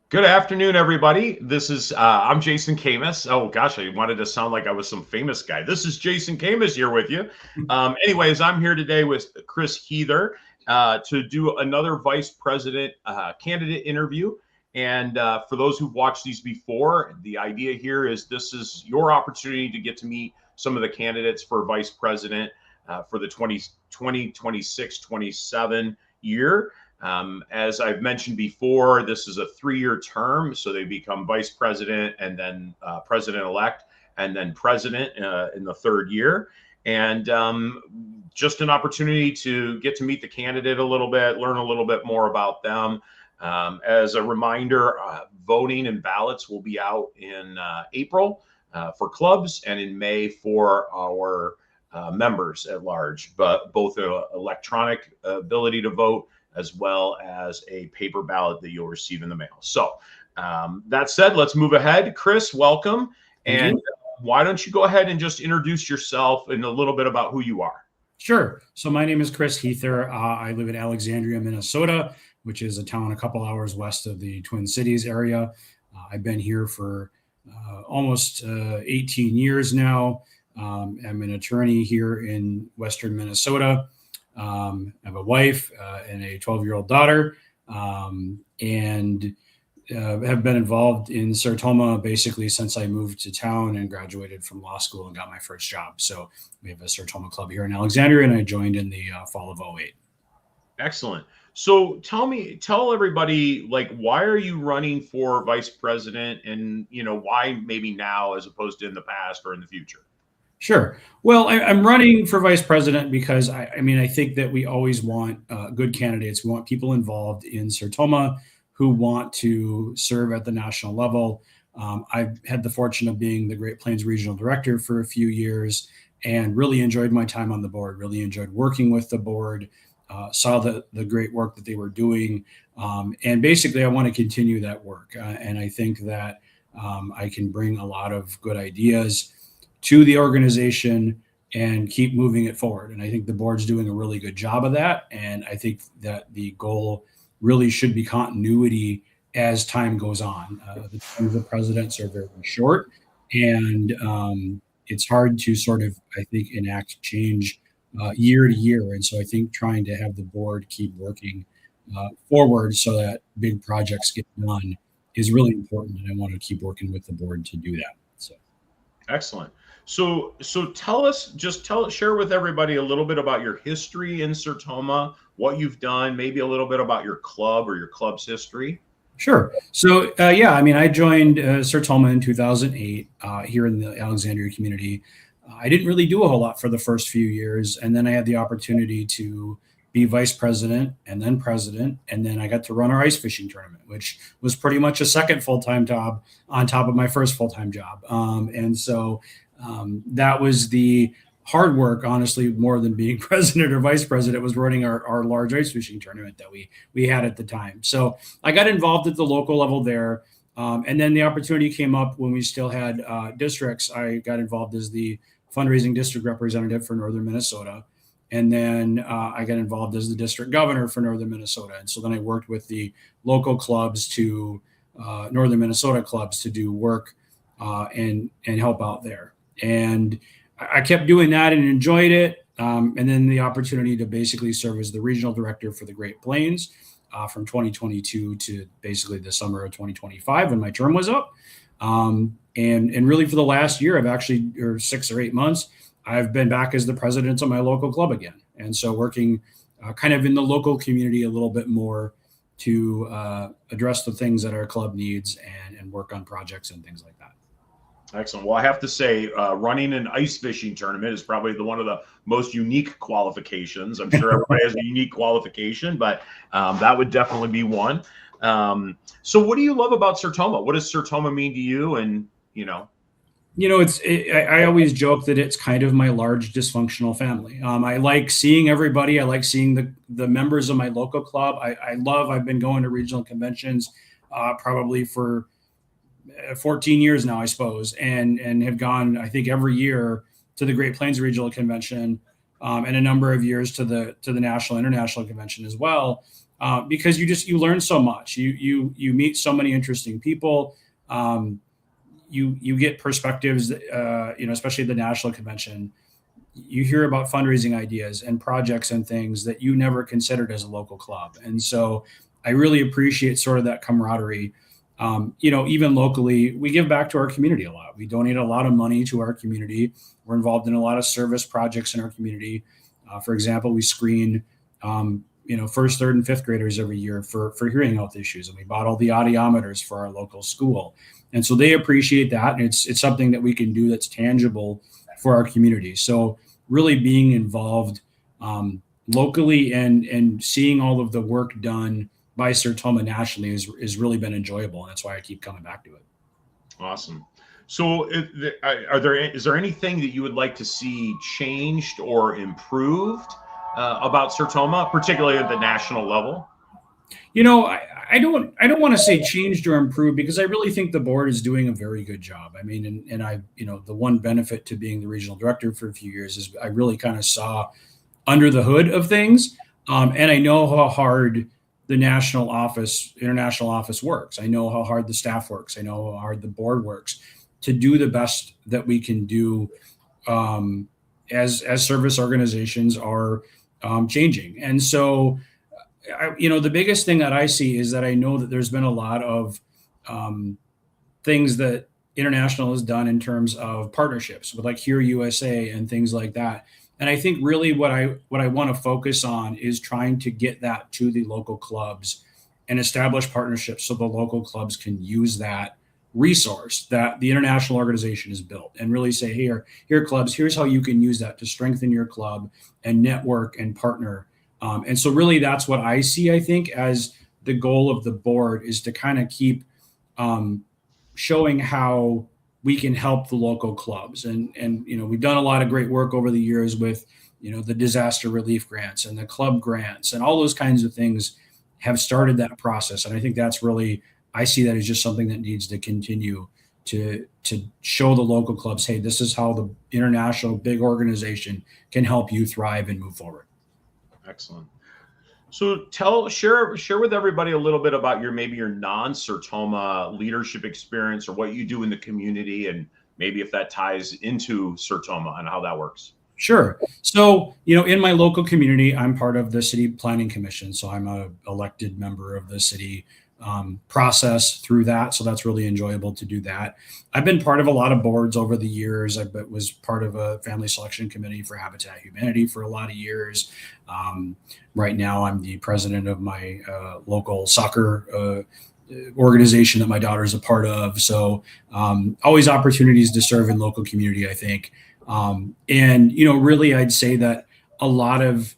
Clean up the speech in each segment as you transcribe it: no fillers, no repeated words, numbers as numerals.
Good afternoon, everybody. I'm Jason Camus. Oh gosh, I wanted to sound like I was some famous guy. This is Jason Camus here with you. Anyways, I'm here today with Chris Huether to do another vice president candidate interview. And for those who've watched these before, the idea here is this is your opportunity to get to meet some of the candidates for vice president for the 2026 27 year. As I've mentioned before, this is a 3-year term, so they become vice president and then president elect and then president in the third year. And just an opportunity to get to meet the candidate a little bit, learn a little bit more about them. As a reminder, voting and ballots will be out in April for clubs and in May for our members at large, but both an electronic ability to vote as well as a paper ballot that you'll receive in the mail. So that said, let's move ahead. Chris, welcome. Thank And you. why don't you go ahead and just introduce yourself and a little bit about who you are? Sure. So my name is Chris Huether. I live in Alexandria, Minnesota, which is a town a couple hours west of the Twin Cities area. I've been here for almost 18 years now. I'm an attorney here in Western Minnesota. I have a wife and a 12-year-old daughter, and have been involved in Sertoma basically since I moved to town and graduated from law school and got my first job. So we have a Sertoma club here in Alexandria, and I joined in the fall of '08. Excellent. So tell everybody, like, why are you running for vice president, and why maybe now as opposed to in the past or in the future? Sure. Well, I'm running for vice president because I think that we always want good candidates. We want people involved in Sertoma who want to serve at the national level. I've had the fortune of being the Great Plains Regional Director for a few years and really enjoyed my time on the board, really enjoyed working with the board, saw the great work that they were doing. And basically, I want to continue that work. And I think that I can bring a lot of good ideas to the organization and keep moving it forward. And I think the board's doing a really good job of that. And I think that the goal really should be continuity as time goes on. The terms of presidents are very short, and it's hard to sort of, I think, enact change year to year. And so I think trying to have the board keep working forward so that big projects get done is really important. And I want to keep working with the board to do that. So. Excellent. So share with everybody a little bit about your history in Sertoma, what you've done, maybe a little bit about your club or your club's history. Sure. So, I joined Sertoma in 2008 here in the Alexandria community. I didn't really do a whole lot for the first few years. And then I had the opportunity to be vice president and then president. And then I got to run our ice fishing tournament, which was pretty much a second full-time job on top of my first full-time job. That was the hard work, honestly, more than being president or vice president, was running our large ice fishing tournament that we had at the time. So I got involved at the local level there. And then the opportunity came up when we still had districts. I got involved as the fundraising district representative for Northern Minnesota. And then I got involved as the district governor for Northern Minnesota. And so then I worked with the local clubs Northern Minnesota clubs to do work and help out there. And I kept doing that and enjoyed it. And then the opportunity to basically serve as the regional director for the Great Plains from 2022 to basically the summer of 2025 when my term was up. And really for the last year, or 6 or 8 months, I've been back as the president of my local club again. And so working kind of in the local community a little bit more to address the things that our club needs and work on projects and things like that. Excellent. Well, I have to say, running an ice fishing tournament is probably one of the most unique qualifications. I'm sure everybody has a unique qualification, but that would definitely be one. So what do you love about Sertoma? What does Sertoma mean to you? And, I always joke that it's kind of my large dysfunctional family. I like seeing everybody. I like seeing the members of my local club. I've been going to regional conventions probably for 14 years now, I suppose, and have gone, I think, every year to the Great Plains Regional Convention, and a number of years to the National International Convention as well. because you learn so much. You meet so many interesting people. You get perspectives. Especially at the national convention, you hear about fundraising ideas and projects and things that you never considered as a local club. And so I really appreciate sort of that camaraderie. Even locally, we give back to our community a lot. We donate a lot of money to our community. We're involved in a lot of service projects in our community. For example, we screen, first, third, and fifth graders every year for hearing health issues. And we bought all the audiometers for our local school. And so they appreciate that. And it's something that we can do that's tangible for our community. So really being involved locally and seeing all of the work done by Sertoma nationally is really been enjoyable. And that's why I keep coming back to it. Awesome. So is there anything that you would like to see changed or improved about Sertoma, particularly at the national level? I don't want to say changed or improved, because I really think the board is doing a very good job. I mean, and I, the one benefit to being the regional director for a few years is I really kind of saw under the hood of things. And I know how hard the international office works. I know how hard the staff works. I know how hard the board works to do the best that we can do as service organizations are changing. And so, the biggest thing that I see is that I know that there's been a lot of things that international has done in terms of partnerships with like Here USA and things like that. And I think really what I want to focus on is trying to get that to the local clubs and establish partnerships so the local clubs can use that resource that the international organization has built and really say, here clubs, here's how you can use that to strengthen your club and network and partner. And so really that's what I see, I think, as the goal of the board is to kind of keep showing how we can help the local clubs. And we've done a lot of great work over the years with, the disaster relief grants and the club grants and all those kinds of things have started that process. And I think that's really, I see that as just something that needs to continue to show the local clubs, hey, this is how the international big organization can help you thrive and move forward. Excellent. So share with everybody a little bit about your non-Sertoma leadership experience or what you do in the community, and maybe if that ties into Sertoma and how that works. Sure. So, in my local community, I'm part of the city planning commission. So I'm a elected member of the city process through that. So that's really enjoyable to do that. I've been part of a lot of boards over the years. I was part of a family selection committee for Habitat Humanity for a lot of years. Right now, I'm the president of my local soccer organization that my daughter's a part of. So always opportunities to serve in local community, I think. Really, I'd say that a lot of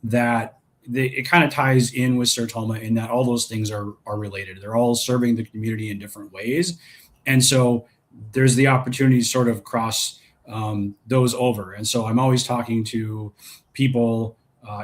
that it kind of ties in with Sertoma in that all those things are related. They're all serving the community in different ways. And so there's the opportunity to sort of cross those over. And so I'm always talking to people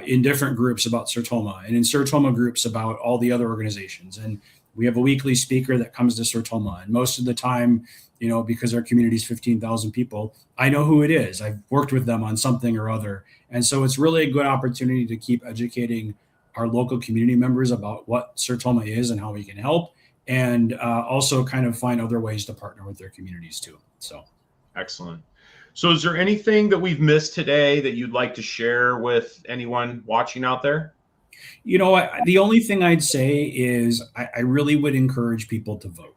in different groups about Sertoma and in Sertoma groups about all the other organizations. And we have a weekly speaker that comes to Sertoma. And most of the time, because our community is 15,000 people, I know who it is. I've worked with them on something or other. And so it's really a good opportunity to keep educating our local community members about what Sertoma is and how we can help, and also kind of find other ways to partner with their communities too. So, excellent. So is there anything that we've missed today that you'd like to share with anyone watching out there? The only thing I'd say is I really would encourage people to vote.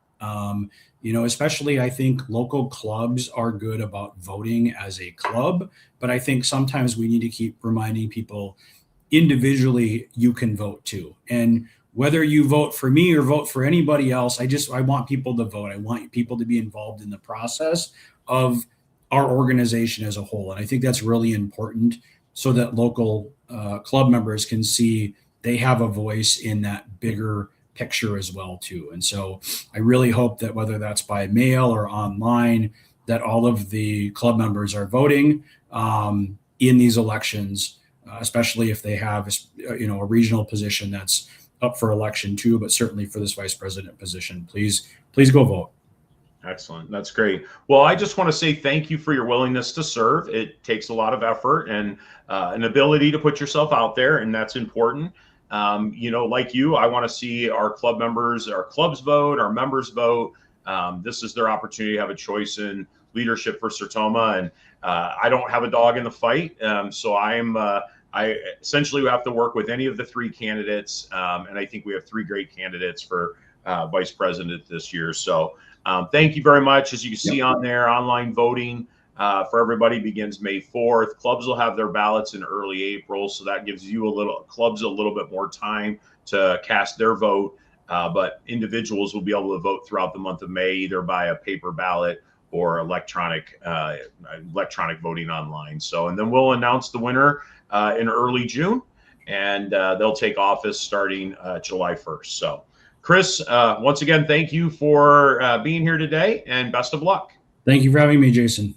Especially I think local clubs are good about voting as a club, but I think sometimes we need to keep reminding people individually you can vote too. And whether you vote for me or vote for anybody else, I want people to vote. I want people to be involved in the process of our organization as a whole. And I think that's really important so that local club members can see they have a voice in that bigger picture as well too. And so I really hope that whether that's by mail or online, that all of the club members are voting in these elections, especially if they have a regional position that's up for election too, but certainly for this vice president position, please go vote. Excellent. That's great. Well, I just want to say thank you for your willingness to serve. It takes a lot of effort and an ability to put yourself out there, and that's important. Like you, I want to see our club members, our clubs vote, our members vote. This is their opportunity to have a choice in leadership for Sertoma, and I don't have a dog in the fight, so I essentially have to work with any of the three candidates, and I think we have three great candidates for vice president this year. So thank you very much. As you can see on there, online voting for everybody begins May 4th. Clubs will have their ballots in early April, so that gives clubs a little bit more time to cast their vote. But individuals will be able to vote throughout the month of May, either by a paper ballot or electronic voting online. So, and then we'll announce the winner in early June, and they'll take office starting July 1st. So, Chris, once again, thank you for being here today, and best of luck. Thank you for having me, Jason.